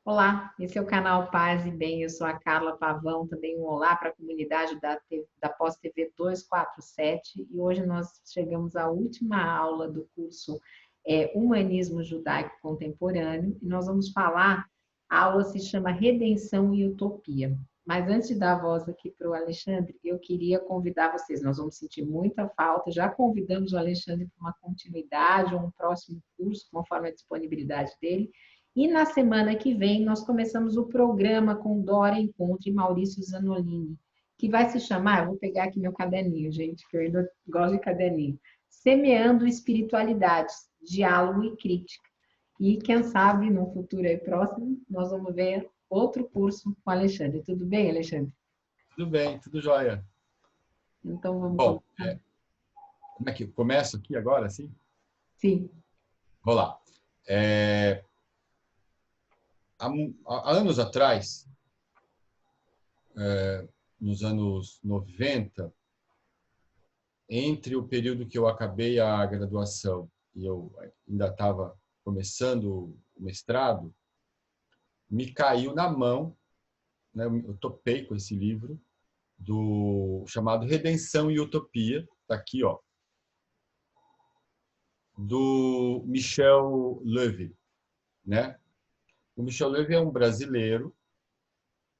Olá, esse é o canal Paz e Bem, eu sou a Carla Pavão, também um olá para a comunidade da Pós TV 247 e hoje nós chegamos à última aula do curso Humanismo Judaico Contemporâneo e nós vamos falar, a aula se chama Redenção e Utopia. Mas antes de dar a voz aqui para o Alexandre, eu queria convidar vocês, nós vamos sentir muita falta, já convidamos o Alexandre para uma continuidade ou um próximo curso, conforme a disponibilidade dele. E na semana que vem, nós começamos o programa com Dora Encontre e Maurício Zanolini, que vai se chamar, eu vou pegar aqui meu caderninho, gente, que eu ainda gosto de caderninho, Semeando Espiritualidades, Diálogo e Crítica. E quem sabe, no futuro aí próximo, nós vamos ver outro curso com o Alexandre. Tudo bem, Alexandre? Tudo bem, tudo jóia. Então vamos Bom, começar. como é que começo aqui agora, sim? Sim. Vamos lá. Há anos atrás, nos anos 90, entre o período que eu acabei a graduação e eu ainda estava começando o mestrado, me caiu na mão, né, eu topei com esse livro, chamado Redenção e Utopia, está aqui, ó, do Michel Levy, né? O Michel Levy é um brasileiro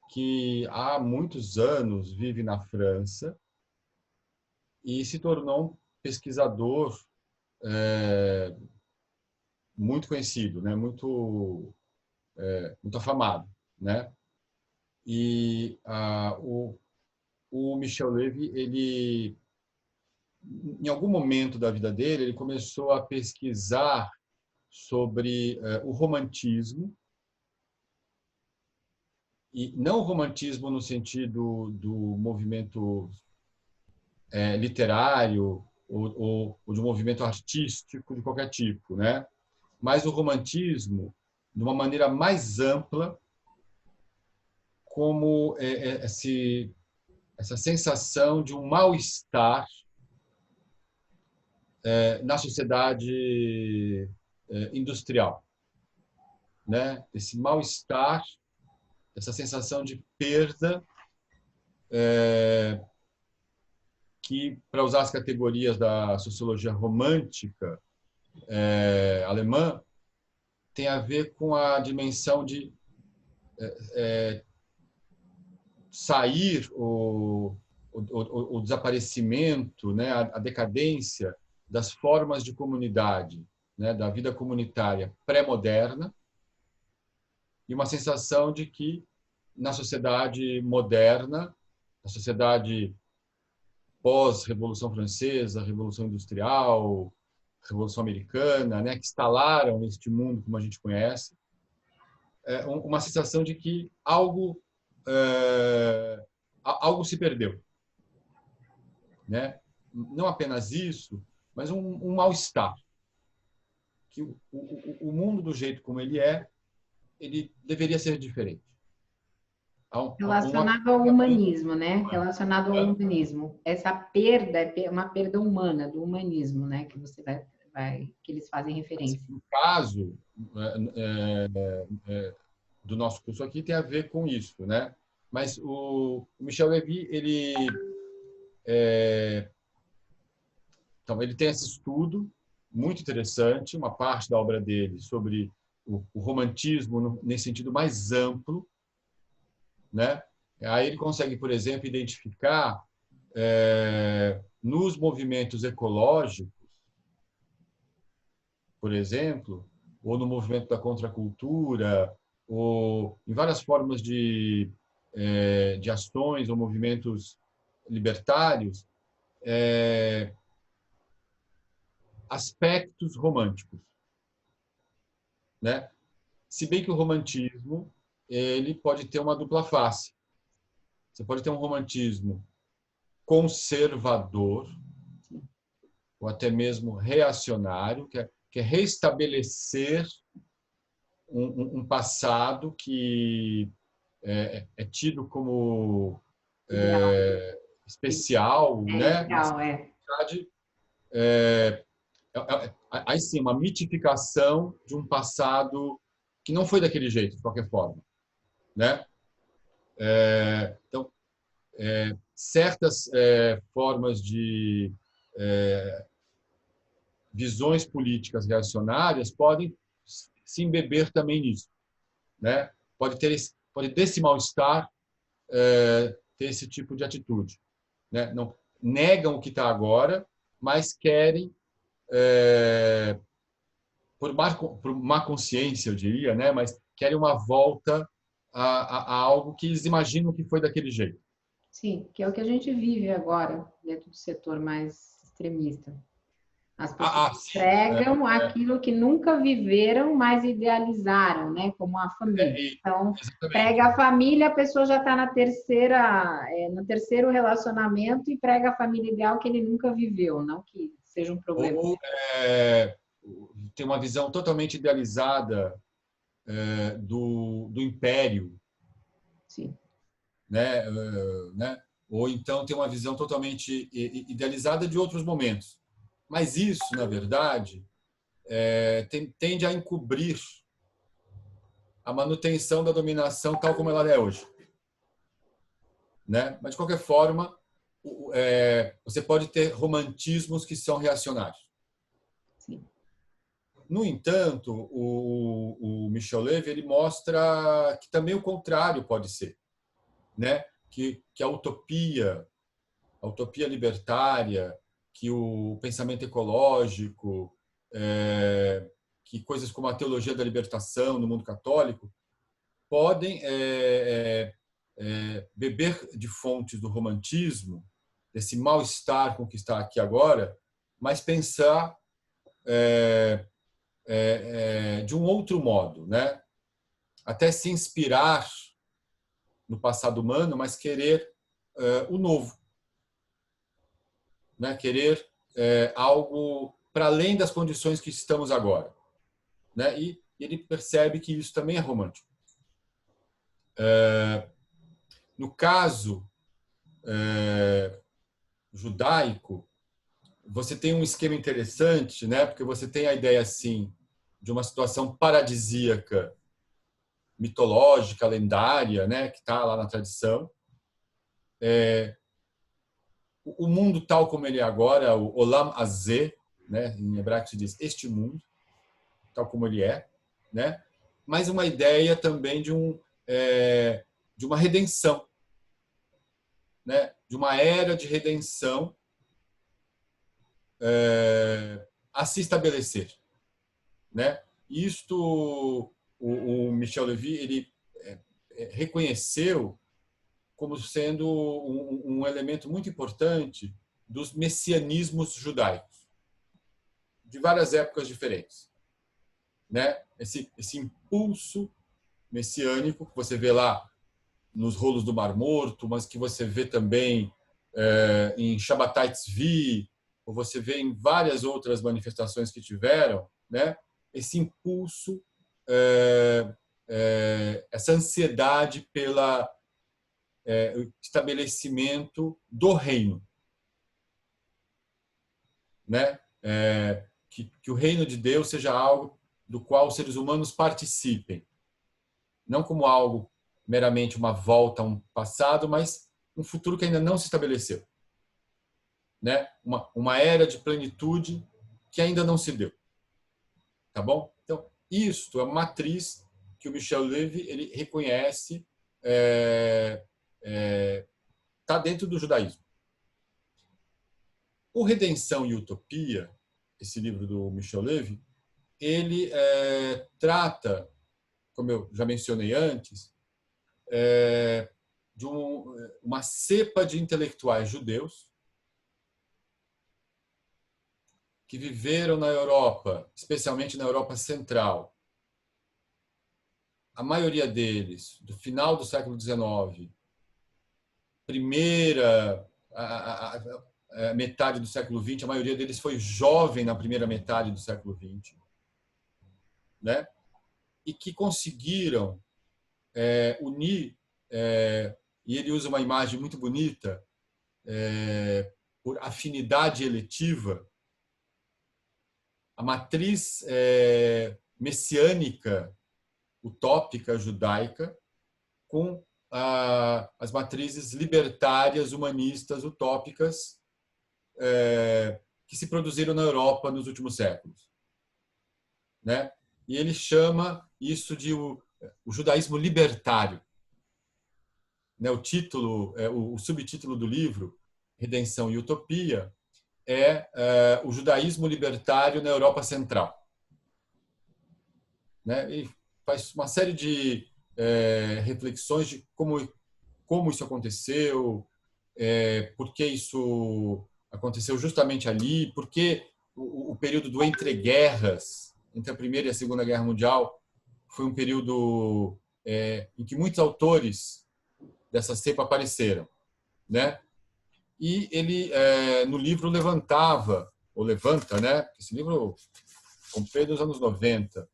que há muitos anos vive na França e se tornou um pesquisador muito conhecido, né? Muito afamado, né? E o Michel Levy, ele em algum momento da vida dele, ele começou a pesquisar sobre o romantismo, e não o romantismo no sentido do movimento literário ou de um movimento artístico de qualquer tipo, né? Mas o romantismo de uma maneira mais ampla, como essa sensação de um mal-estar na sociedade industrial, né? Esse mal-estar, essa sensação de perda que, para usar as categorias da sociologia romântica alemã, tem a ver com a dimensão de sair o desaparecimento, né, a decadência das formas de comunidade, né, da vida comunitária pré-moderna, e uma sensação de que na sociedade moderna, na sociedade pós-Revolução Francesa, Revolução Industrial, Revolução Americana, né, que instalaram neste mundo como a gente conhece, uma sensação de que algo se perdeu, né? Não apenas isso, mas um mal-estar, que o mundo do jeito como ele deveria ser diferente. Relacionado ao humanismo, né? Relacionado ao humanismo. Essa perda é uma perda humana do humanismo, né? Que você que eles fazem referência. No caso do nosso curso aqui tem a ver com isso, né? Mas o Michel Levy, então ele tem esse estudo muito interessante, uma parte da obra dele sobre o romantismo nesse sentido mais amplo, né? Aí ele consegue, por exemplo, identificar nos movimentos ecológicos, por exemplo, ou no movimento da contracultura, ou em várias formas de ações ou movimentos libertários, aspectos românticos, né? Se bem que o romantismo ele pode ter uma dupla face. Você pode ter um romantismo conservador, ou até mesmo reacionário, que é restabelecer um passado que é tido como especial, né? Ideal, Mas, na verdade, aí sim, uma mitificação de um passado que não foi daquele jeito, de qualquer forma, né? Então, certas formas de visões políticas reacionárias podem se embeber também nisso, né? Pode desse mal-estar ter esse tipo de atitude, né? Não negam o que está agora, mas querem por má consciência, eu diria, né? Mas querem uma volta a algo que eles imaginam que foi daquele jeito. Sim, que é o que a gente vive agora dentro do setor mais extremista. As pessoas Sim. pregam aquilo que nunca viveram, mas idealizaram, né? Como a família. Então, Exatamente. prega a família, a pessoa já está no terceiro relacionamento e prega a família ideal que ele nunca viveu, não que seja um problema. Ou tem uma visão totalmente idealizada do império, Sim. né? Ou então tem uma visão totalmente idealizada de outros momentos. Mas isso, na verdade, tende a encobrir a manutenção da dominação tal como ela é hoje, né? Mas de qualquer forma, você pode ter romantismos que são reacionários. Sim. No entanto, o Michel Levy ele mostra que também o contrário pode ser, né? Que a utopia libertária, que o pensamento ecológico, que coisas como a teologia da libertação no mundo católico podem beber de fontes do romantismo, desse mal-estar com que está aqui agora, mas pensar de um outro modo, né? Até se inspirar no passado humano, mas querer o novo, né? Querer algo para além das condições que estamos agora, né? E ele percebe que isso também é romântico. No caso judaico, você tem um esquema interessante, né? Porque você tem a ideia assim de uma situação paradisíaca, mitológica, lendária, né? Que está lá na tradição. O mundo tal como ele é agora, o Olam Hazé, né? Em hebraico se diz este mundo, tal como ele é, né? Mas uma ideia também de uma redenção, né? De uma era de redenção a se estabelecer, né? Isto o Michel Levy ele reconheceu como sendo um elemento muito importante dos messianismos judaicos de várias épocas diferentes, né? Esse impulso messiânico que você vê lá nos rolos do Mar Morto, mas que você vê também em Shabbatai Tzvi, ou você vê em várias outras manifestações que tiveram, né? Esse impulso, essa ansiedade pela estabelecimento do reino, né? Que o reino de Deus seja algo do qual os seres humanos participem, não como algo meramente uma volta a um passado, mas um futuro que ainda não se estabeleceu, né? Uma era de plenitude que ainda não se deu, tá bom? Então isto é uma matriz que o Michel Levy ele reconhece está dentro do judaísmo. O Redenção e Utopia, esse livro do Michel Levy, ele trata, como eu já mencionei antes, de uma cepa de intelectuais judeus que viveram na Europa, especialmente na Europa Central. A maioria deles, do final do século XIX, primeira metade do século XX, a maioria deles foi jovem na primeira metade do século XX, né? E que conseguiram unir, e ele usa uma imagem muito bonita, por afinidade eletiva, a matriz messiânica, utópica judaica com as matrizes libertárias, humanistas, utópicas que se produziram na Europa nos últimos séculos, né? E ele chama isso de o judaísmo libertário, né? O título, o subtítulo do livro, Redenção e Utopia, é o judaísmo libertário na Europa Central, né? E faz uma série de reflexões de como isso aconteceu, por que isso aconteceu justamente ali, porque o período do entreguerras, entre a Primeira e a Segunda Guerra Mundial, foi um período em que muitos autores dessa cepa apareceram, né? E ele, no livro, levantava, ou levanta, né? Esse livro comprei nos anos 90.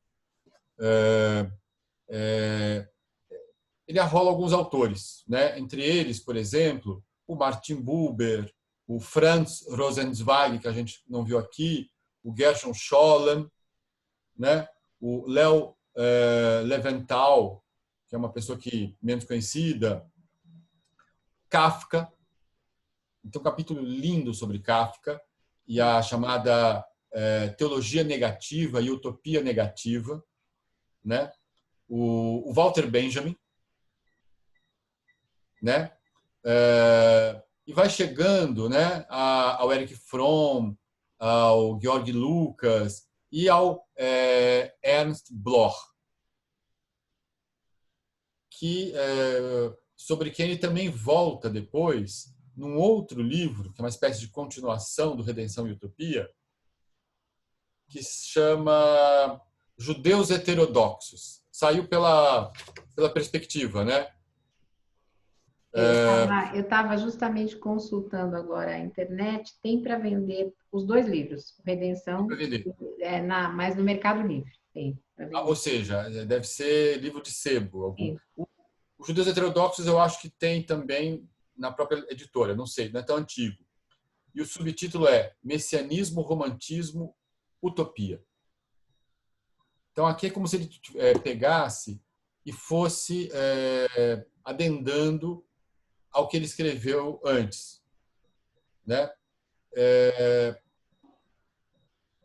Ele arrola alguns autores, né? Entre eles, por exemplo, o Martin Buber, o Franz Rosenzweig, que a gente não viu aqui, o Gershon Scholem, né? O Leo Leventhal, que é uma pessoa que menos conhecida, Kafka. Então, um capítulo lindo sobre Kafka e a chamada teologia negativa e utopia negativa, né? O Walter Benjamin, né? E vai chegando, né, ao Eric Fromm, ao Georg Lucas e ao Ernst Bloch, sobre quem ele também volta depois num outro livro, que é uma espécie de continuação do Redenção e Utopia, que se chama Judeus Heterodoxos. Saiu pela Perspectiva, né? Eu estava justamente consultando agora a internet, tem para vender os dois livros, Redenção, mas no Mercado Livre. Tem para vender. Ou seja, deve ser livro de sebo. Sim. Os Judeus Heterodoxos eu acho que tem também na própria editora, não sei, não é tão antigo. E o subtítulo é Messianismo, Romantismo, Utopia. Então aqui é como se ele pegasse e fosse adendando ao que ele escreveu antes, né?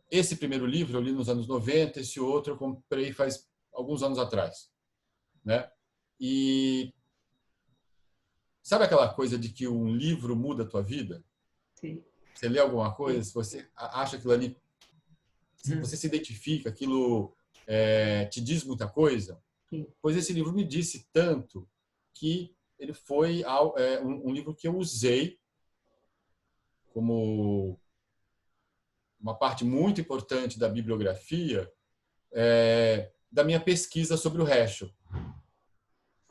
Esse primeiro livro eu li nos anos 90, esse outro eu comprei faz alguns anos atrás, né? E sabe aquela coisa de que um livro muda a tua vida? Sim. Você lê alguma coisa, se você acha aquilo ali, você se identifica, aquilo te diz muita coisa, Sim. pois esse livro me disse tanto que ele foi um livro que eu usei como uma parte muito importante da bibliografia da minha pesquisa sobre o Heschel.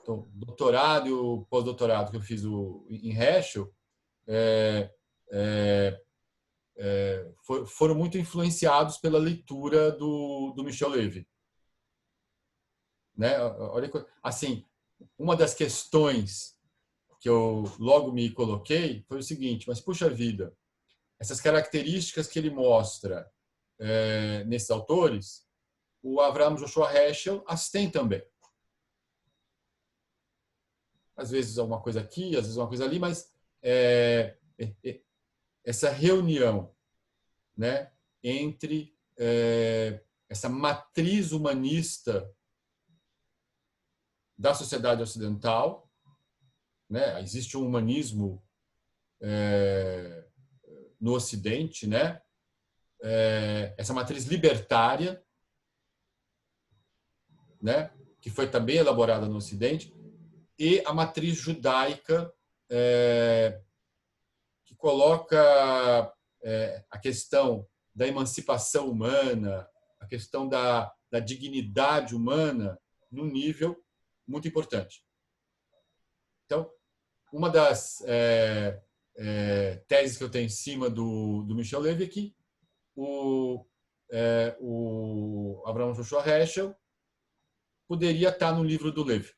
Então, doutorado e o pós-doutorado que eu fiz em Heschel foram muito influenciados pela leitura do Michel Levy. Né? Olha, assim, uma das questões que eu logo me coloquei foi o seguinte: mas puxa vida, essas características que ele mostra nesses autores, o Avraham Joshua Heschel as tem também. Às vezes alguma coisa aqui, às vezes uma coisa ali, mas essa reunião, né, entre essa matriz humanista da sociedade ocidental, né? Existe um humanismo no Ocidente, né? Essa matriz libertária, né? Que foi também elaborada no Ocidente, e a matriz judaica que coloca a questão da emancipação humana, a questão da dignidade humana num nível muito importante. Então, uma das teses que eu tenho em cima do Michel Levy é que o Avraham Joshua Heschel poderia estar no livro do Levy.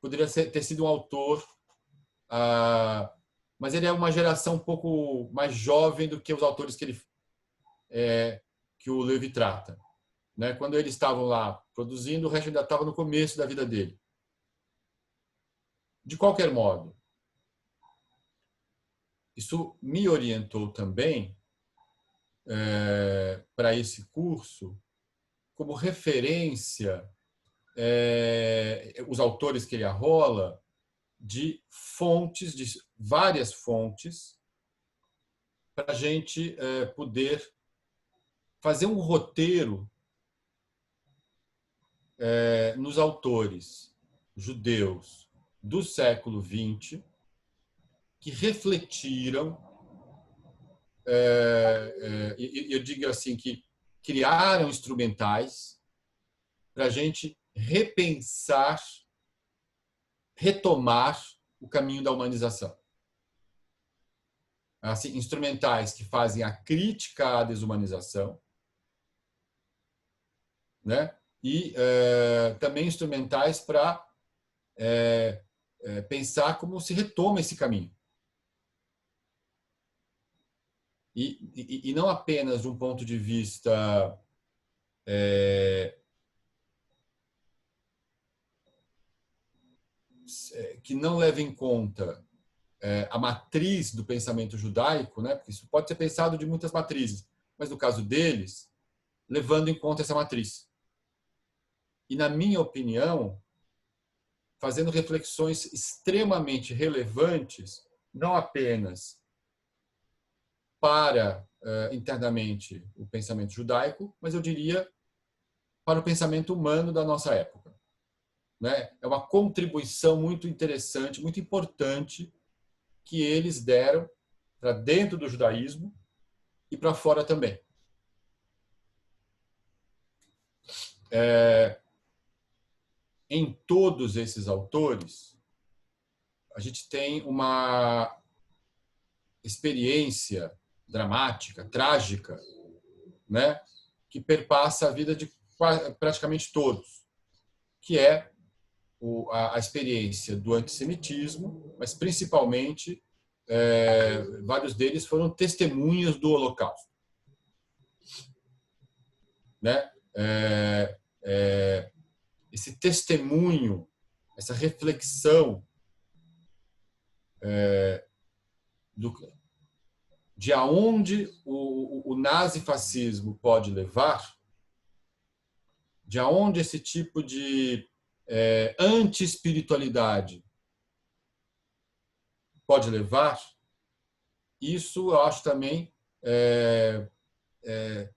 Poderia ter sido um autor, mas ele é uma geração um pouco mais jovem do que os autores que o Levy trata. né? Quando eles estavam lá produzindo, o Heschel ainda estava no começo da vida dele. De qualquer modo, isso me orientou também para esse curso como referência os autores que ele arrola de fontes, de várias fontes, para a gente poder fazer um roteiro nos autores judeus do século XX que refletiram, eu digo assim, que criaram instrumentais para a gente repensar, retomar o caminho da humanização. Assim, instrumentais que fazem a crítica à desumanização, né? E também instrumentais para pensar como se retoma esse caminho. E não apenas de um ponto de vista que não leva em conta a matriz do pensamento judaico, né? Porque isso pode ser pensado de muitas matrizes, mas no caso deles, levando em conta essa matriz. E, na minha opinião, fazendo reflexões extremamente relevantes, não apenas para internamente o pensamento judaico, mas eu diria para o pensamento humano da nossa época, né? É uma contribuição muito interessante, muito importante que eles deram para dentro do judaísmo e para fora também. Em todos esses autores, a gente tem uma experiência dramática, trágica, né, que perpassa a vida de praticamente todos, que é a experiência do antissemitismo, mas principalmente vários deles foram testemunhas do Holocausto, né? Esse testemunho, essa reflexão de aonde o nazifascismo pode levar, de aonde esse tipo de anti-espiritualidade pode levar, isso eu acho também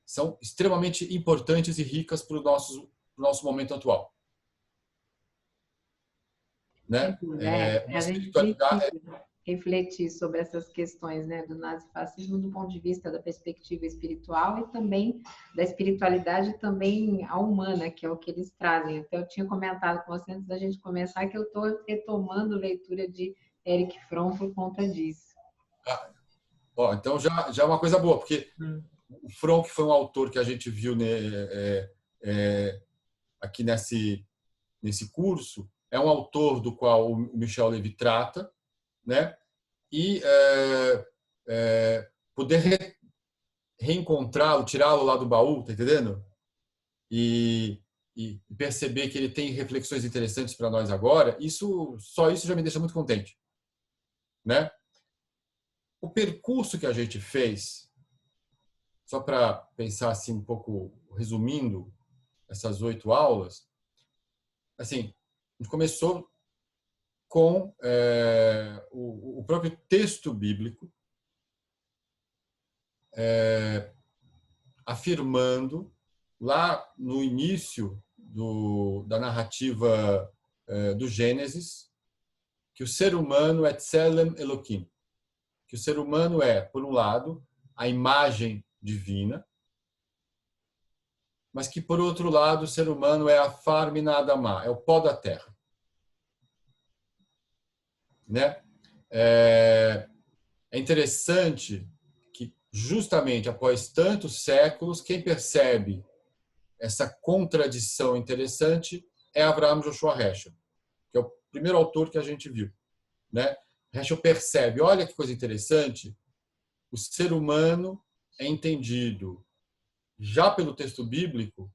são extremamente importantes e ricas para o nosso momento atual. Né? A gente precisa refletir sobre essas questões, né, do nazifascismo do ponto de vista da perspectiva espiritual e também da espiritualidade também a humana, que é o que eles trazem. Até eu tinha comentado com você antes da gente começar que eu estou retomando leitura de Erich Fromm por conta disso. Então já é uma coisa boa, porque o Fromm, que foi um autor que a gente viu aqui nesse curso, é um autor do qual o Michel Levy trata, né? E poder reencontrá-lo, tirá-lo lá do baú, tá entendendo? E perceber que ele tem reflexões interessantes para nós agora, só isso já me deixa muito contente, né? O percurso que a gente fez, só para pensar assim um pouco, resumindo essas 8 aulas, assim, a gente começou com o próprio texto bíblico, afirmando lá no início da narrativa do Gênesis que o ser humano é Tselem Elohim, que o ser humano é, por um lado, a imagem divina, mas que, por outro lado, o ser humano é a Farmina Adamá, é o pó da terra. Né? É interessante que, justamente após tantos séculos, quem percebe essa contradição interessante é Abraham Joshua Heschel, que é o primeiro autor que a gente viu. Né? Heschel percebe, olha que coisa interessante, o ser humano é entendido já pelo texto bíblico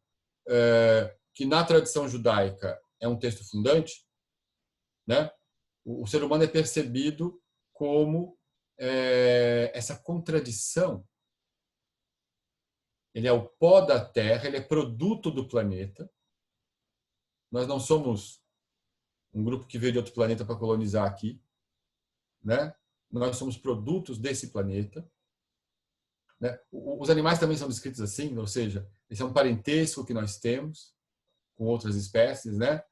que na tradição judaica é um texto fundante, né? O ser humano é percebido como essa contradição. Ele é o pó da terra, ele é produto do planeta. Nós não somos um grupo que veio de outro planeta para colonizar aqui, né? Nós somos produtos desse planeta, né? Os animais também são descritos assim, ou seja, esse é um parentesco que nós temos com outras espécies, né?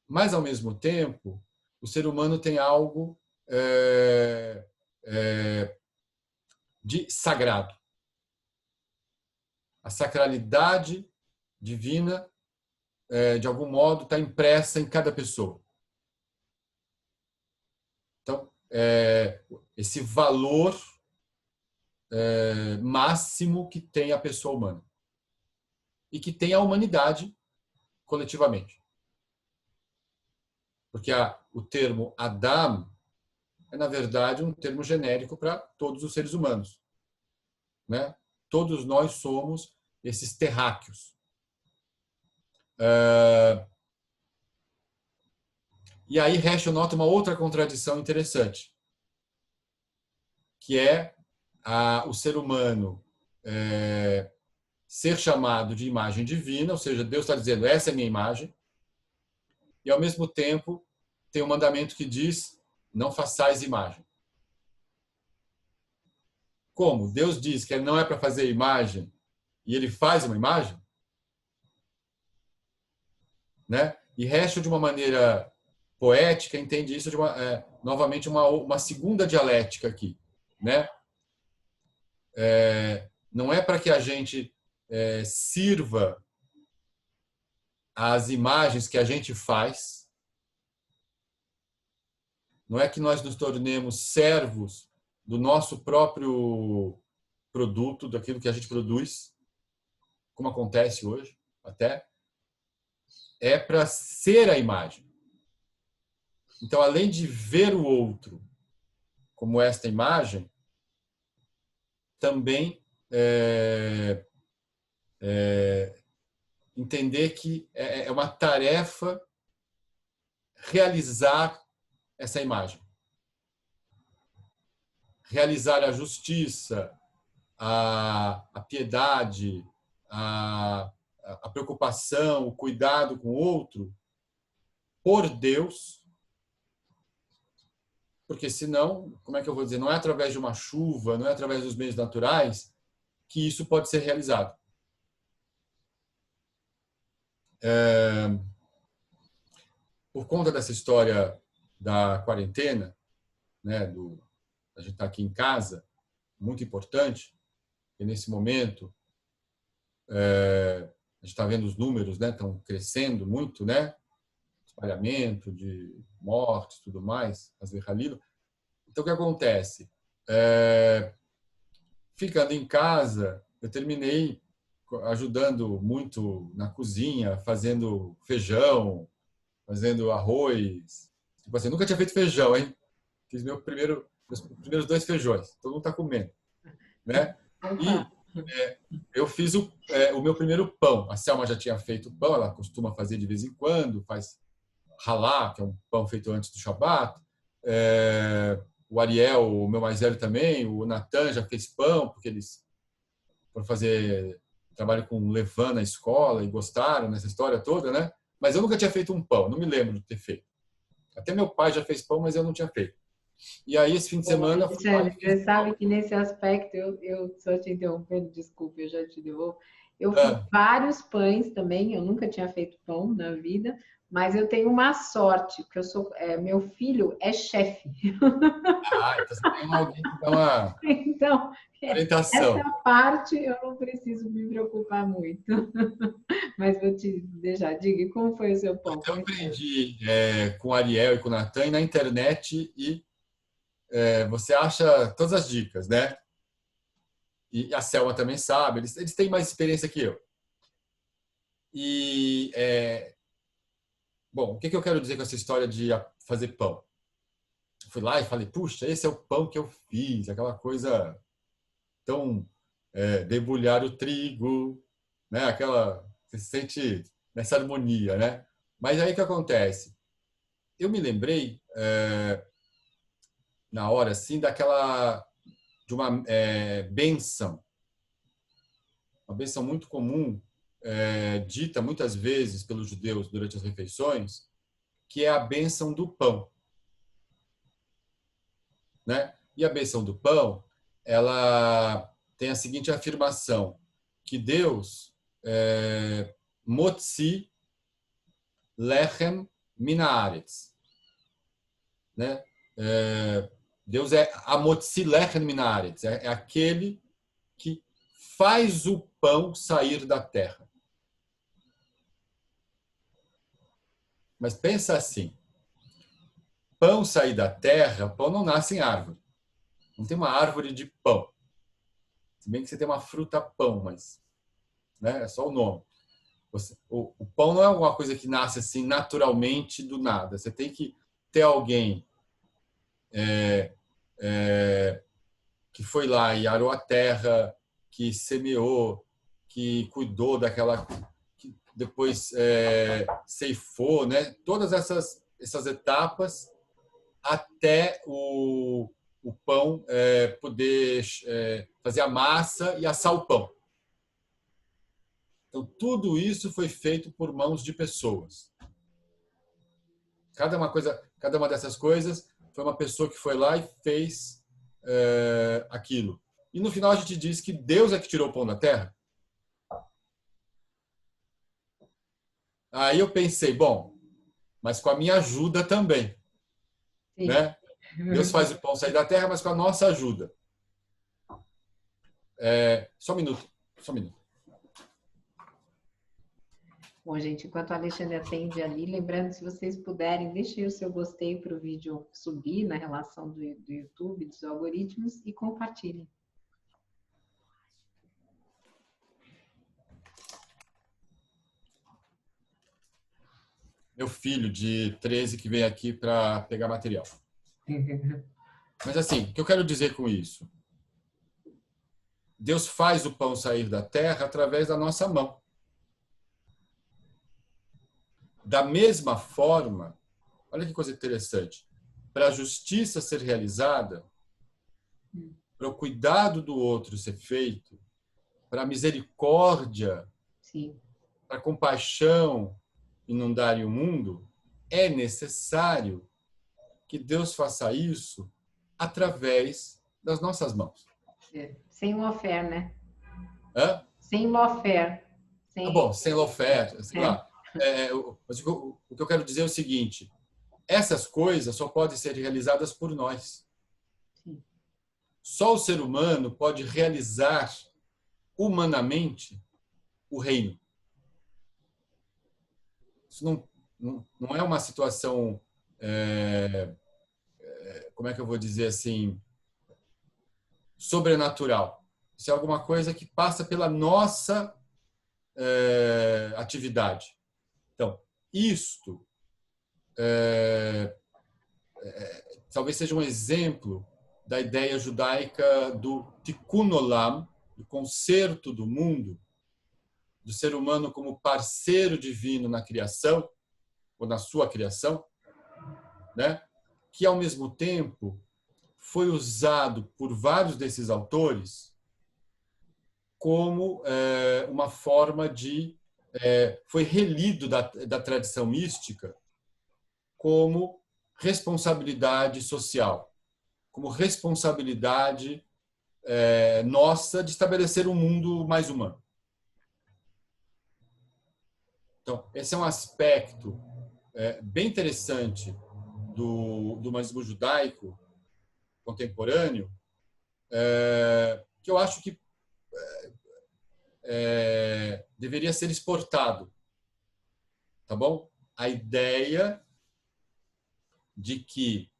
Mas ao mesmo tempo, o ser humano tem algo de sagrado. A sacralidade divina, de algum modo, está impressa em cada pessoa. Então, esse valor máximo que tem a pessoa humana e que tem a humanidade coletivamente. Porque o termo Adam é, na verdade, um termo genérico para todos os seres humanos, né? Todos nós somos esses terráqueos. E aí Heschel nota uma outra contradição interessante, que é o ser humano ser chamado de imagem divina, ou seja, Deus está dizendo, essa é a minha imagem, e ao mesmo tempo tem um mandamento que diz, não façais imagem. Como? Deus diz que não é para fazer imagem e ele faz uma imagem, né? E Heschel, de uma maneira poética, entende isso de novamente uma segunda dialética aqui, né? Não é para que a gente sirva às imagens que a gente faz, não é que nós nos tornemos servos do nosso próprio produto, daquilo que a gente produz, como acontece hoje, até, é para ser a imagem. Então, além de ver o outro como esta imagem, também entender que é uma tarefa realizar essa imagem. Realizar a justiça, a piedade, a preocupação, o cuidado com o outro, por Deus, porque senão, como é que eu vou dizer, não é através de uma chuva, não é através dos meios naturais que isso pode ser realizado. Por conta dessa história da quarentena, né, a gente está aqui em casa, muito importante, e nesse momento a gente está vendo os números, né, estão crescendo muito, né, espalhamento de mortes, tudo mais, as Halil. Então, o que acontece? Ficando em casa, eu terminei ajudando muito na cozinha, fazendo feijão, fazendo arroz. Tipo assim, nunca tinha feito feijão, hein? Fiz meus primeiros 2 feijões. Todo mundo está comendo, né? E eu fiz o meu primeiro pão. A Selma já tinha feito pão, ela costuma fazer de vez em quando, faz halá, que é um pão feito antes do Shabat. O Ariel, o meu mais velho também, o Natan já fez pão, porque eles foram fazer trabalho com levan na escola e gostaram nessa história toda, né? Mas eu nunca tinha feito um pão, não me lembro de ter feito. Até meu pai já fez pão, mas eu não tinha feito. E aí, esse fim de semana... Você sabe que nesse aspecto, eu só te interrompendo, desculpa, eu já te devolvo. Eu fiz vários pães também, eu nunca tinha feito pão na vida, mas eu tenho uma sorte, porque meu filho é chefe. Então você tem alguém que dá uma então, orientação. Essa parte eu não preciso me preocupar muito. Mas vou te deixar, diga, como foi o seu pão? Eu aprendi com o Ariel e com o Natan na internet e você acha todas as dicas, né? E a Selma também sabe, eles têm mais experiência que eu. E, bom, o que eu quero dizer com essa história de fazer pão? Eu fui lá e falei, puxa, esse é o pão que eu fiz, aquela coisa tão debulhar o trigo, né? Aquela Você se sente nessa harmonia, né? Mas aí o que acontece? Eu me lembrei, na hora, assim, de uma bênção. Uma bênção muito comum, dita muitas vezes pelos judeus durante as refeições, que é a bênção do pão, né? E a bênção do pão, ela tem a seguinte afirmação, que Deus motzi lechem min haaretz, né? Deus é amotzi lechem min haaretz, é aquele que faz o pão sair da terra. Mas pensa assim, pão sair da terra, pão não nasce em árvore. Não tem uma árvore de pão. Se bem que você tem uma fruta pão, mas, né, é só o nome. O pão não é alguma coisa que nasce assim naturalmente do nada. Você tem que ter alguém que foi lá e arou a terra, que semeou, que cuidou daquela, que depois ceifou, né? Todas essas etapas até o pão poder fazer a massa e assar o pão. Então, tudo isso foi feito por mãos de pessoas. Cada uma dessas coisas foi uma pessoa que foi lá e fez aquilo. E no final a gente diz que Deus é que tirou o pão da terra. Aí eu pensei, bom, mas com a minha ajuda também, né? Deus faz o pão sair da terra, mas com a nossa ajuda. Só um minuto, só um minuto. Bom, gente, enquanto a Alexandre atende ali, lembrando, se vocês puderem, deixem o seu gostei para o vídeo subir na relação do YouTube, dos algoritmos, e compartilhem. Meu filho de 13 que vem aqui para pegar material. Mas assim, o que eu quero dizer com isso? Deus faz o pão sair da terra através da nossa mão. Da mesma forma, olha que coisa interessante, para a justiça ser realizada, para o cuidado do outro ser feito, para a misericórdia, Sim. para a compaixão inundarem o mundo, é necessário que Deus faça isso através das nossas mãos. Sem lofer, né? Hã? Sem lofer. Tá bom, sem lofer, sei lá. Mas o que eu quero dizer é o seguinte, essas coisas só podem ser realizadas por nós. Sim. Só o ser humano pode realizar humanamente o reino. Isso não é uma situação, como é que eu vou dizer assim, sobrenatural. Isso é alguma coisa que passa pela nossa atividade. Então, isto talvez seja um exemplo da ideia judaica do tikkun olam, do conserto do mundo, do ser humano como parceiro divino na criação, ou na sua criação, né? Que, ao mesmo tempo, foi usado por vários desses autores como uma forma de... foi relido da tradição mística como responsabilidade social, como responsabilidade nossa de estabelecer um mundo mais humano. Então, esse é um aspecto bem interessante do humanismo judaico contemporâneo, que eu acho que deveria ser exportado, tá bom? A ideia de que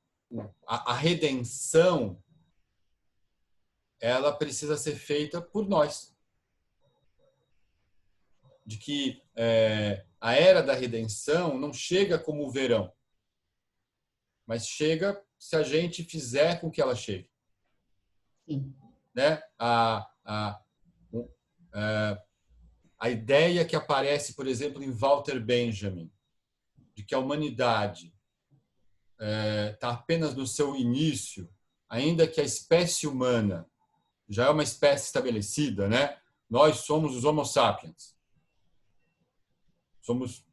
a redenção ela precisa ser feita por nós, de que a era da redenção não chega como o verão, mas chega se a gente fizer com que ela chegue. Sim. Né? a ideia que aparece, por exemplo, em Walter Benjamin, de que a humanidade está apenas no seu início, ainda que a espécie humana já é uma espécie estabelecida, né? Nós somos os Homo sapiens. Somos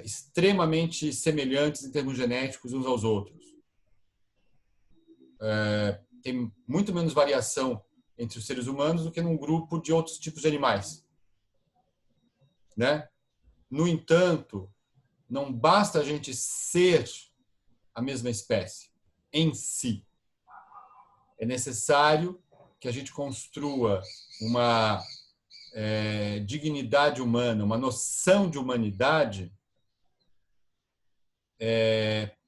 extremamente semelhantes em termos genéticos uns aos outros. Tem muito menos variação entre os seres humanos do que num grupo de outros tipos de animais, né? No entanto, não basta a gente ser a mesma espécie em si. É necessário que a gente construa uma dignidade humana, uma noção de humanidade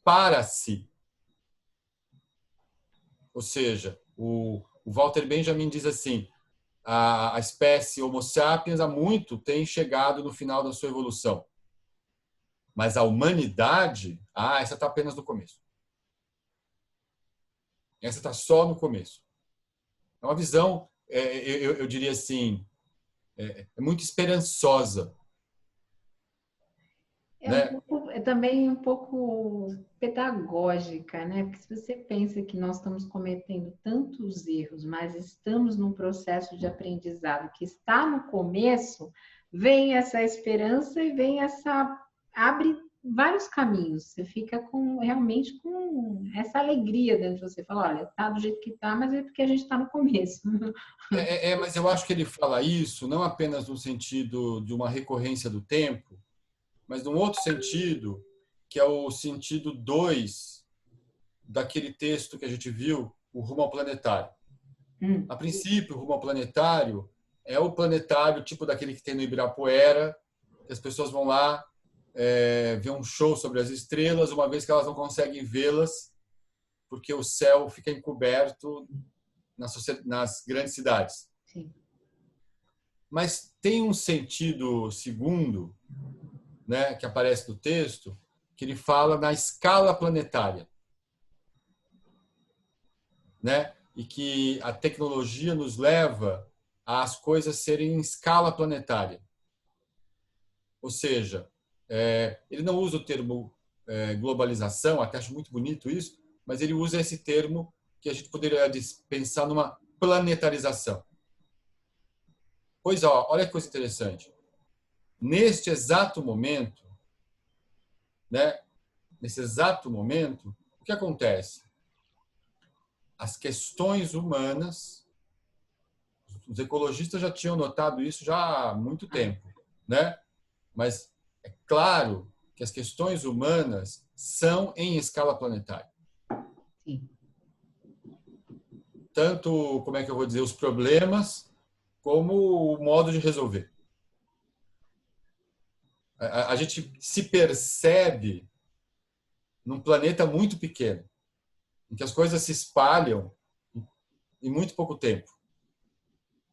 para si. Ou seja, o Walter Benjamin diz assim, a espécie Homo sapiens há muito tem chegado no final da sua evolução. Mas a humanidade, essa está apenas no começo. Essa está só no começo. É uma visão, eu diria assim, muito esperançosa. Né? É também um pouco pedagógica, né? Porque se você pensa que nós estamos cometendo tantos erros, mas estamos num processo de aprendizado que está no começo, vem essa esperança e vem abre vários caminhos. Você fica realmente com essa alegria dentro de você. Fala, olha, tá do jeito que tá, mas é porque a gente está no começo. Mas eu acho que ele fala isso não apenas no sentido de uma recorrência do tempo, mas num outro sentido, que é o sentido 2 daquele texto que a gente viu, o Rumo ao Planetário. A princípio, o Rumo ao Planetário é o planetário tipo daquele que tem no Ibirapuera, que as pessoas vão lá ver um show sobre as estrelas, uma vez que elas não conseguem vê-las, porque o céu fica encoberto nas grandes cidades. Sim. Mas tem um sentido segundo, né, que aparece no texto, que ele fala na escala planetária, né? E que a tecnologia nos leva às coisas serem em escala planetária. Ou seja, ele não usa o termo globalização, até acho muito bonito isso, mas ele usa esse termo que a gente poderia pensar numa planetarização. Pois olha que coisa interessante. Neste exato momento, né? Nesse exato momento, o que acontece? As questões humanas, os ecologistas já tinham notado isso já há muito tempo, né? Mas é claro que as questões humanas são em escala planetária. Sim. Tanto, como é que eu vou dizer, os problemas, como o modo de resolver. A gente se percebe num planeta muito pequeno, em que as coisas se espalham em muito pouco tempo,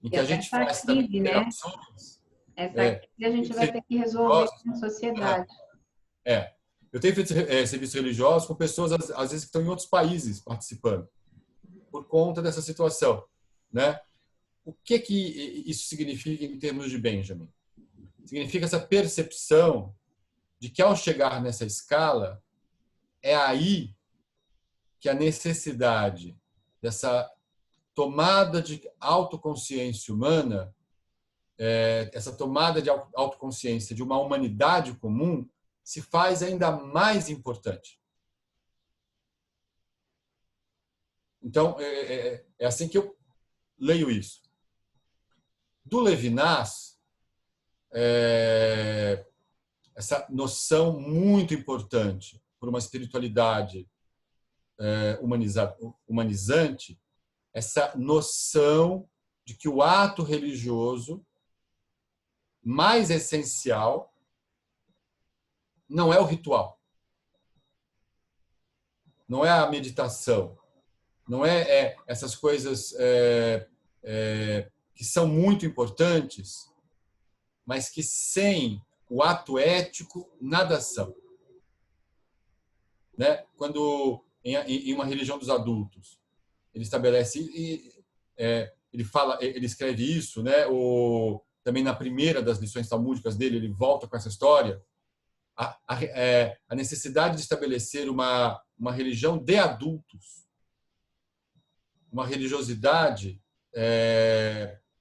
em que a gente faz também crise, né? interações. Essa crise a gente vai ter que resolver como sociedade. Eu tenho feito serviços religiosos com pessoas, às vezes, que estão em outros países participando, por conta dessa situação, né? O que isso significa em termos de Benjamin? Significa essa percepção de que, ao chegar nessa escala, é aí que a necessidade dessa tomada de autoconsciência humana, essa tomada de autoconsciência de uma humanidade comum, se faz ainda mais importante. Então, é assim que eu leio isso. Do Levinas, essa noção muito importante por uma espiritualidade humanizante, essa noção de que o ato religioso mais essencial não é o ritual, não é a meditação, não é essas coisas que são muito importantes, mas que sem o ato ético nada são. Né? Quando em uma religião dos adultos ele estabelece ele escreve isso, né? Também na primeira das lições talmúdicas dele, ele volta com essa história. A necessidade de estabelecer uma religião de adultos, uma religiosidade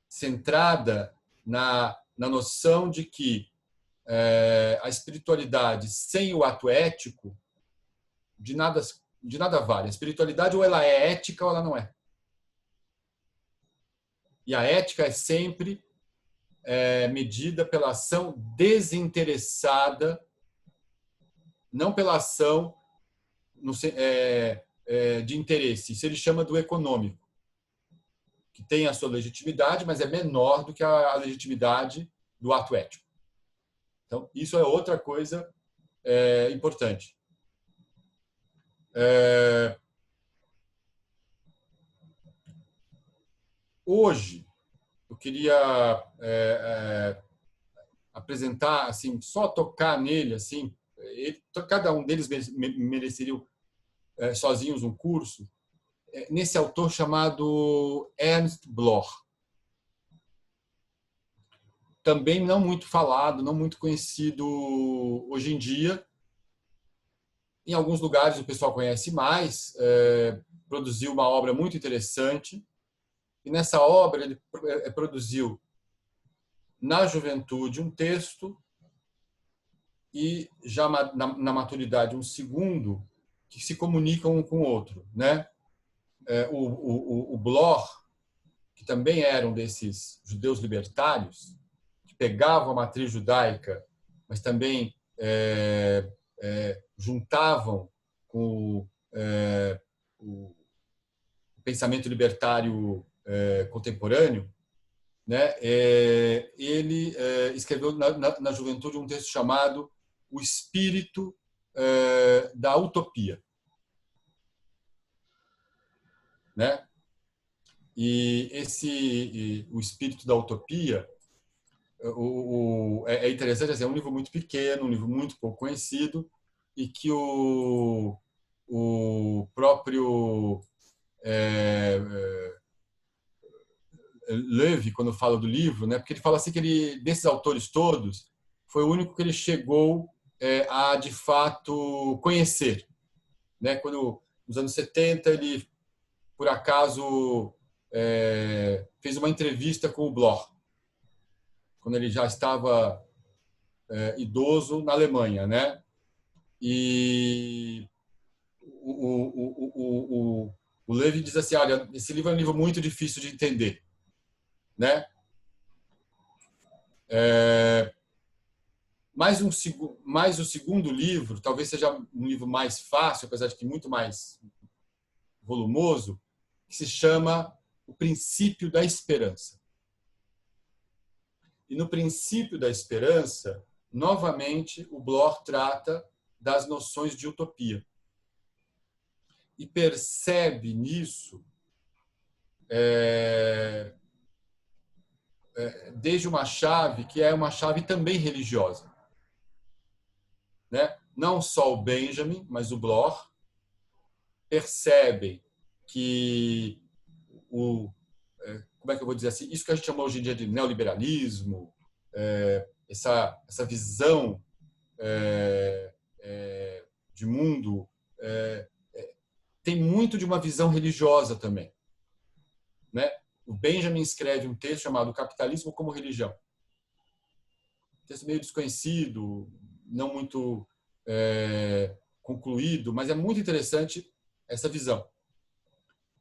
centrada na noção de que a espiritualidade sem o ato ético de nada vale. A espiritualidade ou ela é ética ou ela não é. E a ética é sempre medida pela ação desinteressada, não pela ação de interesse. Isso ele chama do econômico, que tem a sua legitimidade, mas é menor do que a legitimidade do ato ético. Então, isso é outra coisa importante. Hoje, eu queria apresentar, assim, só tocar nele, assim, cada um deles mereceria sozinhos um curso, nesse autor chamado Ernst Bloch. Também não muito falado, não muito conhecido hoje em dia. Em alguns lugares o pessoal conhece mais, produziu uma obra muito interessante, e nessa obra ele produziu na juventude um texto e já na maturidade um segundo, que se comunicam um com o outro, né? O Bloch, que também era um desses judeus libertários, que pegavam a matriz judaica, mas também juntavam com o pensamento libertário contemporâneo, né? Ele escreveu na juventude um texto chamado O Espírito da Utopia, né? E o Espírito da Utopia é interessante, assim, é um livro muito pequeno, um livro muito pouco conhecido, e que o próprio Levy, quando fala do livro, né, porque ele fala assim que ele, desses autores todos, foi o único que ele chegou a, de fato, conhecer. Né? Quando, nos anos 70, ele, por acaso, fez uma entrevista com o Bloch, quando ele já estava idoso na Alemanha, né? E o Levy diz assim: olha, esse livro é um livro muito difícil de entender, né? Mais o segundo livro, talvez seja um livro mais fácil, apesar de que muito mais volumoso, que se chama O Princípio da Esperança. E no Princípio da Esperança, novamente, o Bloch trata das noções de utopia. E percebe nisso, desde uma chave que é uma chave também religiosa. Né? Não só o Benjamin, mas o Bloch percebem que como é que eu vou dizer assim, isso que a gente chama hoje em dia de neoliberalismo, essa visão de mundo, tem muito de uma visão religiosa também. Né? O Benjamin escreve um texto chamado Capitalismo como Religião. Um texto meio desconhecido, não muito concluído, mas é muito interessante essa visão.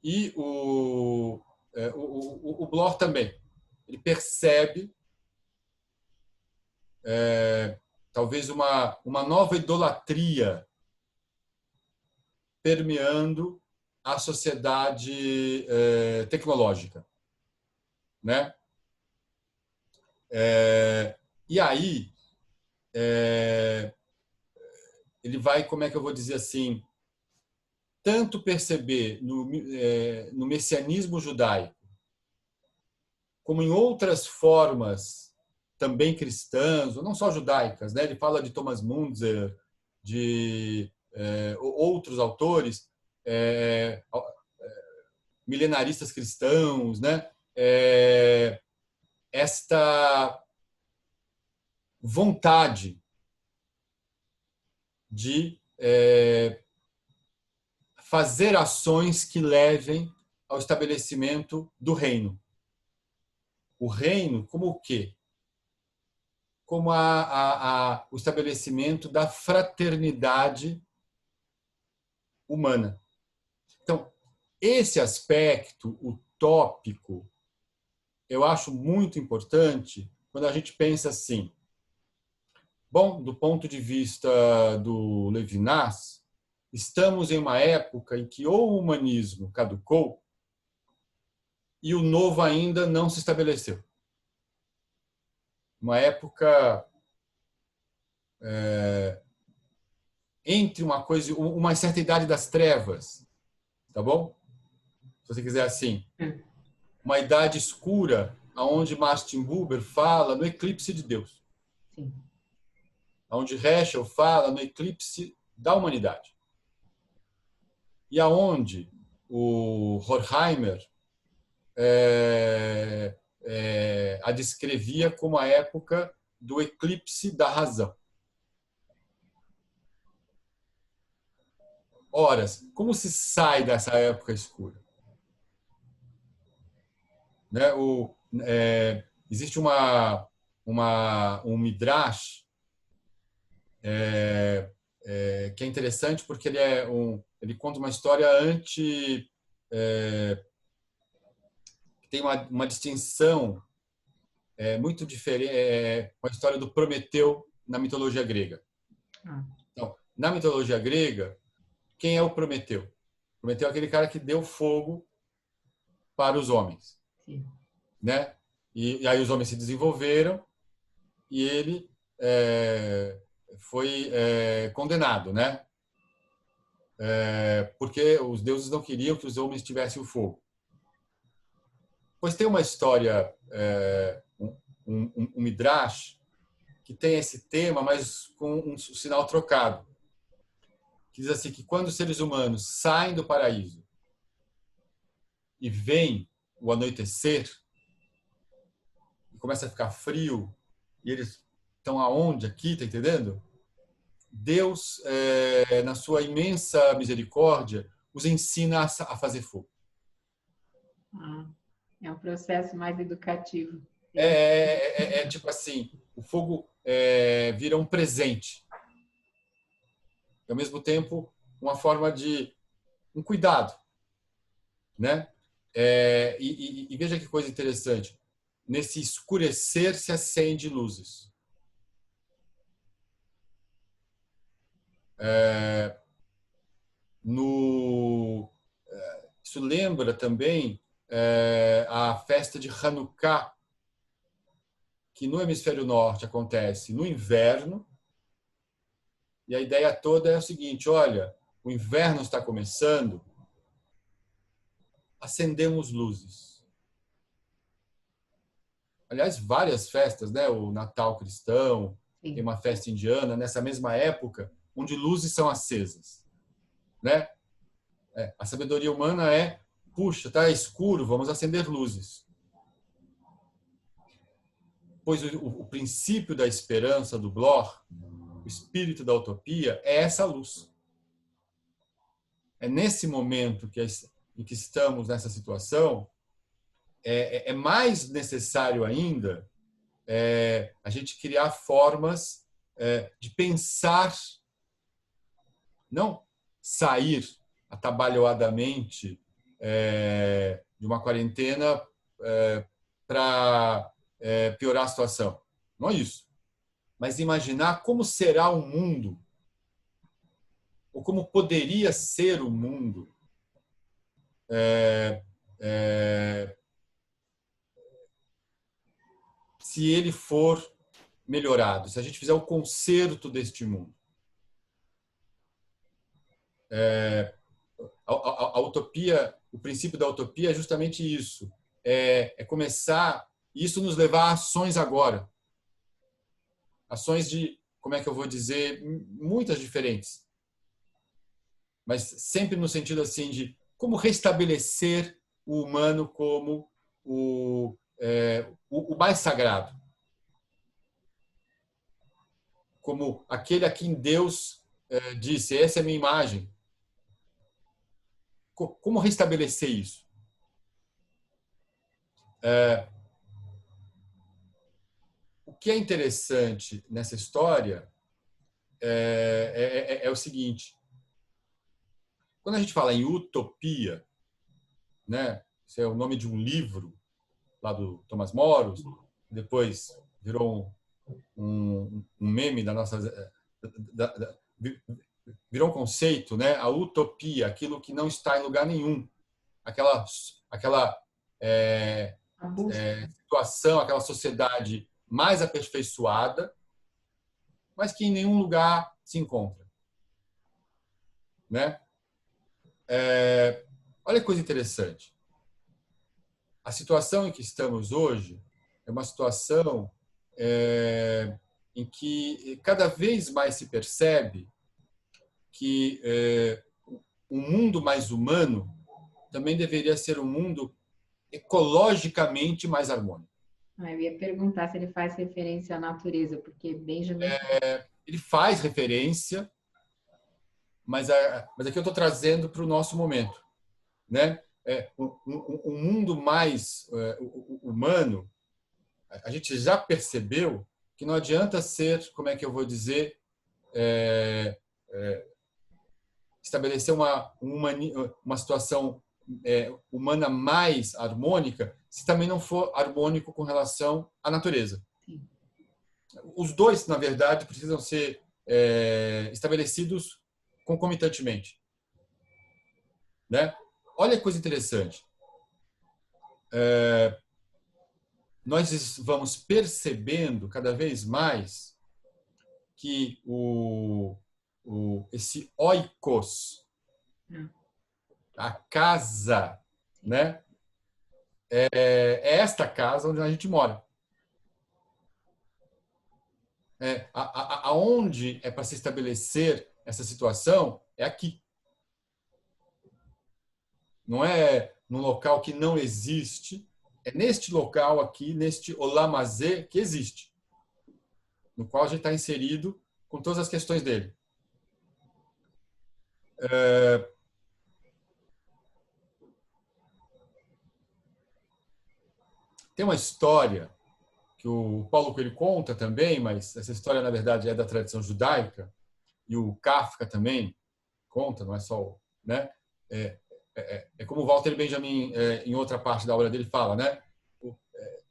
E o Bloch também. Ele percebe talvez uma nova idolatria permeando a sociedade tecnológica. Né? E aí, ele vai, como é que eu vou dizer assim, tanto perceber no messianismo judaico, como em outras formas também cristãs, ou não só judaicas, né? Ele fala de Thomas Müntzer, de outros autores, milenaristas cristãos, né? esta vontade de fazer ações que levem ao estabelecimento do reino. O reino como o quê? Como o estabelecimento da fraternidade humana. Então, esse aspecto utópico, eu acho muito importante quando a gente pensa assim. Bom, do ponto de vista do Levinas, estamos em uma época em que o humanismo caducou e o novo ainda não se estabeleceu. Uma época entre uma coisa, uma certa idade das trevas, tá bom? Se você quiser assim, uma idade escura, aonde Martin Buber fala no eclipse de Deus, Sim. aonde Heschel fala no eclipse da humanidade, e aonde o Horkheimer a descrevia como a época do eclipse da razão. Ora, como se sai dessa época escura? Né? Existe um midrash que é interessante porque ele conta uma história tem uma distinção muito diferente, com a história do Prometeu na mitologia grega. Então, na mitologia grega, quem é o Prometeu? Prometeu é aquele cara que deu fogo para os homens. Sim. Né? E aí os homens se desenvolveram e ele foi condenado, né? Porque os deuses não queriam que os homens tivessem o fogo. Pois tem uma história, um midrash, que tem esse tema, mas com um sinal trocado. Que diz assim, que quando os seres humanos saem do paraíso e veem o anoitecer, e começa a ficar frio, e eles estão aonde aqui, tá entendendo? Deus, na sua imensa misericórdia, os ensina a fazer fogo. É um processo mais educativo. Tipo assim, o fogo vira um presente. E, ao mesmo tempo, uma forma de um cuidado. Né? E veja que coisa interessante. Nesse escurecer se acende luzes. Isso lembra também a festa de Hanukkah, que no hemisfério norte acontece no inverno, e a ideia toda é o seguinte: olha, o inverno está começando, acendemos luzes. Aliás, várias festas, né? O Natal cristão, tem uma festa indiana nessa mesma época, onde luzes são acesas, né? A sabedoria humana puxa, tá escuro, vamos acender luzes. Pois o princípio da esperança do Bloch, o espírito da utopia, é essa luz. É nesse momento em que estamos nessa situação, é mais necessário ainda a gente criar formas de pensar, não sair atabalhoadamente de uma quarentena para piorar a situação. Não é isso. Mas imaginar como será o mundo, ou como poderia ser o mundo se ele for melhorado, se a gente fizer o conserto deste mundo. A utopia, o princípio da utopia é justamente isso. Começar, isso nos levar a ações agora. Ações de, como é que eu vou dizer, muitas diferentes. Mas sempre no sentido assim de como restabelecer o humano como o mais sagrado, como aquele a quem Deus disse, essa é a minha imagem. Como restabelecer isso? O que é interessante nessa história é o seguinte: quando a gente fala em utopia, né? Esse é o nome de um livro lá do Thomas Moros, depois virou um meme da nossa virou um conceito, né? A utopia, aquilo que não está em lugar nenhum, aquela situação, aquela sociedade mais aperfeiçoada, mas que em nenhum lugar se encontra, né? Olha que coisa interessante. A situação em que estamos hoje é uma situação em que cada vez mais se percebe que um mundo mais humano também deveria ser um mundo ecologicamente mais harmônico. Eu ia perguntar se ele faz referência à natureza, porque Benjamin... Ele faz referência, mas aqui eu estou trazendo para o nosso momento, né? Um mundo mais humano, a gente já percebeu que não adianta ser, como é que eu vou dizer, estabelecer uma situação humana mais harmônica, se também não for harmônico com relação à natureza. Sim. Os dois, na verdade, precisam ser estabelecidos concomitantemente, né? Olha que coisa interessante. Nós vamos percebendo cada vez mais que esse oikos, a casa, né? É esta casa onde a gente mora. Aonde é para se estabelecer essa situação é aqui. Não é num local que não existe, é neste local aqui, neste Olamazê, que existe, no qual a gente está inserido com todas as questões dele. Tem uma história que o Paulo Coelho conta também, mas essa história, na verdade, é da tradição judaica, e o Kafka também conta, não é só... né? É como o Walter Benjamin, em outra parte da obra dele, fala, né?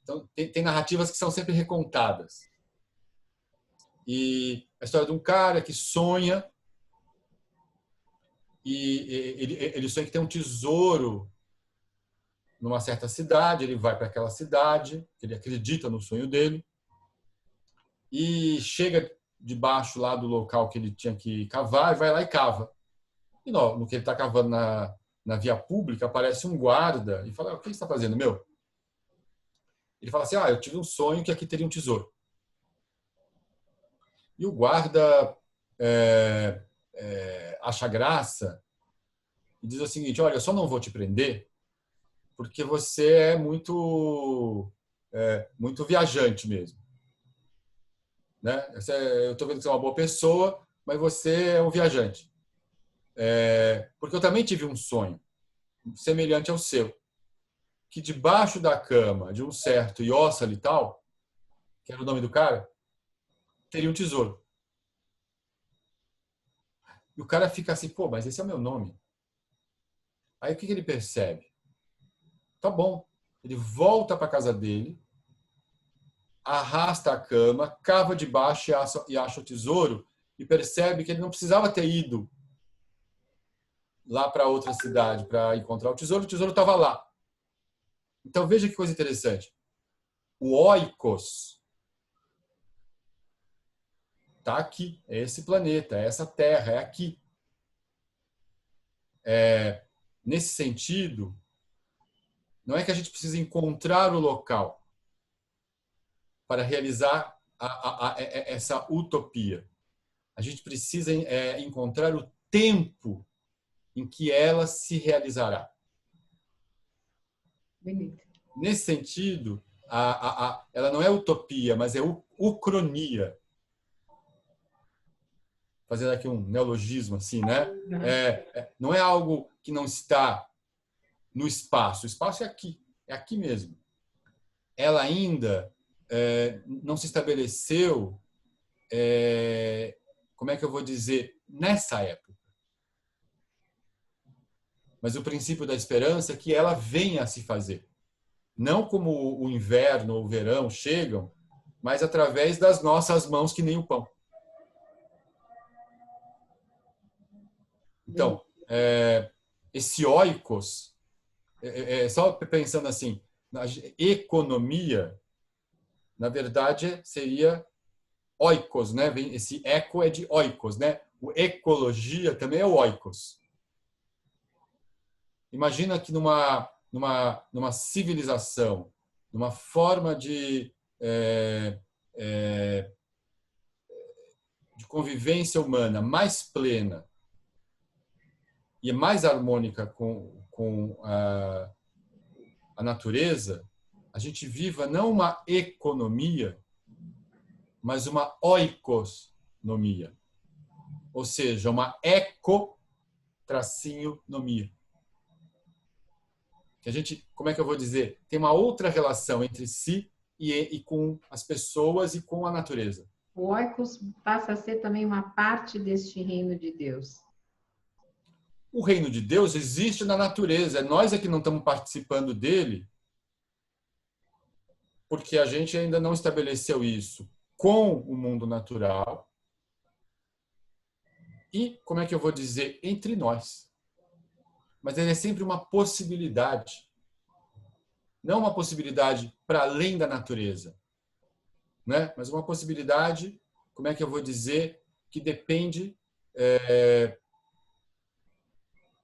Então, tem narrativas que são sempre recontadas. E a história de um cara que sonha, e ele sonha que tem um tesouro numa certa cidade, ele vai para aquela cidade, ele acredita no sonho dele, e chega debaixo lá do local que ele tinha que cavar, e vai lá e cava. E no que ele está cavando na via pública, aparece um guarda e fala: o que você está fazendo, meu? Ele fala assim: eu tive um sonho que aqui teria um tesouro. E o guarda acha graça e diz o seguinte: olha, eu só não vou te prender porque você é muito viajante mesmo, né? Eu estou vendo que você é uma boa pessoa, mas você é um viajante. Porque eu também tive um sonho semelhante ao seu, que debaixo da cama de um certo Yossal e tal, que era o nome do cara, teria um tesouro. E o cara fica assim: pô, mas esse é o meu nome. Aí o que ele percebe? Tá bom. Ele volta para a casa dele, arrasta a cama, cava debaixo e acha o tesouro, e percebe que ele não precisava ter ido lá para outra cidade para encontrar o tesouro estava lá. Então veja que coisa interessante. O oikos está aqui, é esse planeta, é essa terra, é aqui. Nesse sentido, não é que a gente precisa encontrar o local para realizar essa utopia. A gente precisa encontrar o tempo em que ela se realizará. Bonito. nesse sentido, ela não é utopia, mas é ucronia. Fazendo aqui um neologismo assim, né? Não é algo que não está no espaço. O espaço é aqui mesmo. Ela ainda não se estabeleceu, como é que eu vou dizer, nessa época. Mas o princípio da esperança é que ela venha a se fazer. Não como o inverno ou o verão chegam, mas através das nossas mãos, que nem o pão. Então, esse oikos, só pensando assim, na economia, na verdade, seria oikos, né? Esse eco é de oikos, né? O ecologia também é o oikos. Imagina que numa civilização, numa forma de convivência humana mais plena e mais harmônica com a natureza, a gente viva não uma economia, mas uma oikosnomia. Ou seja, uma eco-nomia. Que a gente, como é que eu vou dizer? Tem uma outra relação entre si e com as pessoas e com a natureza. O oikos passa a ser também uma parte deste reino de Deus. O reino de Deus existe na natureza. Nós é que não estamos participando dele porque a gente ainda não estabeleceu isso com o mundo natural e, como é que eu vou dizer, entre nós. Mas ele é sempre uma possibilidade. Não uma possibilidade para além da natureza, né? Mas uma possibilidade, como é que eu vou dizer, que depende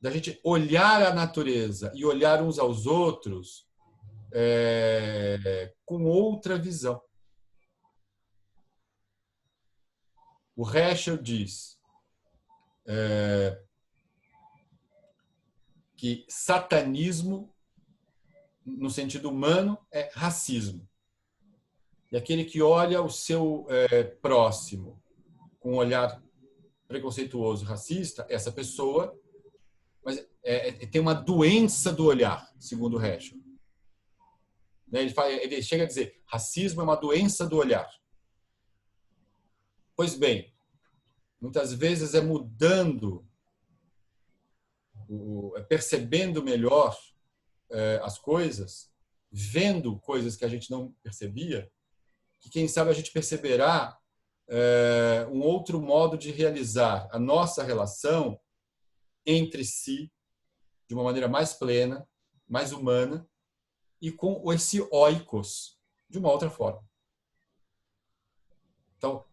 da gente olhar a natureza e olhar uns aos outros com outra visão. O Heschel diz que satanismo, no sentido humano, é racismo. E aquele que olha o seu próximo com um olhar preconceituoso, racista, essa pessoa mas tem uma doença do olhar, segundo o Heschel. Ele chega a dizer, racismo é uma doença do olhar. Pois bem, muitas vezes é mudando, percebendo melhor as coisas, vendo coisas que a gente não percebia, que quem sabe a gente perceberá um outro modo de realizar a nossa relação entre si de uma maneira mais plena, mais humana e com esse oikos de uma outra forma. Então,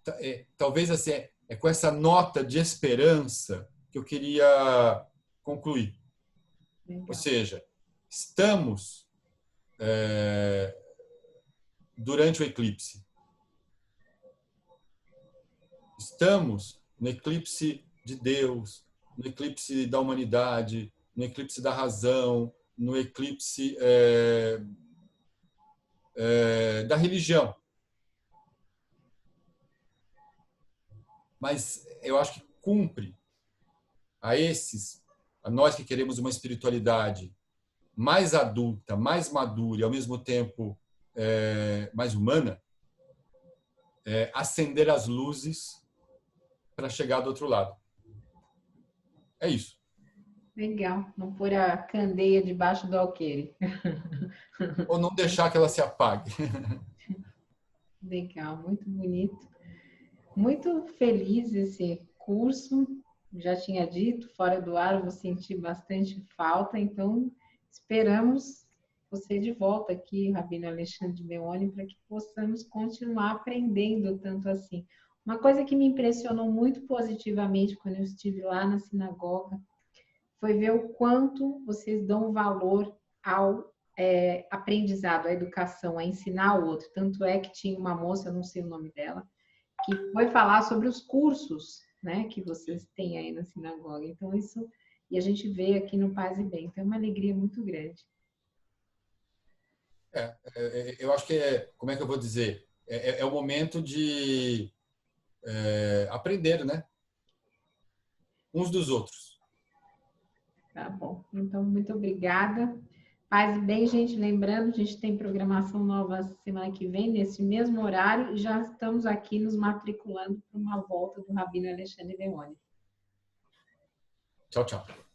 talvez assim, com essa nota de esperança que eu queria concluir. Legal. Ou seja, estamos durante o eclipse. Estamos no eclipse de Deus, no eclipse da humanidade, no eclipse da razão, no eclipse da religião. Mas eu acho que cumpre a nós que queremos uma espiritualidade mais adulta, mais madura e ao mesmo tempo mais humana, acender as luzes para chegar do outro lado. É isso. Legal. Não pôr a candeia debaixo do alqueire. Ou não deixar que ela se apague. Legal, muito bonito. Muito feliz esse curso. Já tinha dito, fora do ar, eu vou sentir bastante falta, então esperamos você de volta aqui, Rabino Alexandre Meoni, para que possamos continuar aprendendo tanto assim. Uma coisa que me impressionou muito positivamente quando eu estive lá na sinagoga foi ver o quanto vocês dão valor ao aprendizado, à educação, a ensinar o outro. Tanto é que tinha uma moça, eu não sei o nome dela, que foi falar sobre os cursos, né, que vocês têm aí na sinagoga. Então, isso, e a gente vê aqui no Paz e Bem, então é uma alegria muito grande. Eu acho que como é que eu vou dizer? É o momento de aprender, né? Uns dos outros. Tá bom. Então, muito obrigada. Paz e bem, gente. Lembrando, a gente tem programação nova semana que vem, nesse mesmo horário, e já estamos aqui nos matriculando para uma volta do Rabino Alexandre Leone. Tchau, tchau.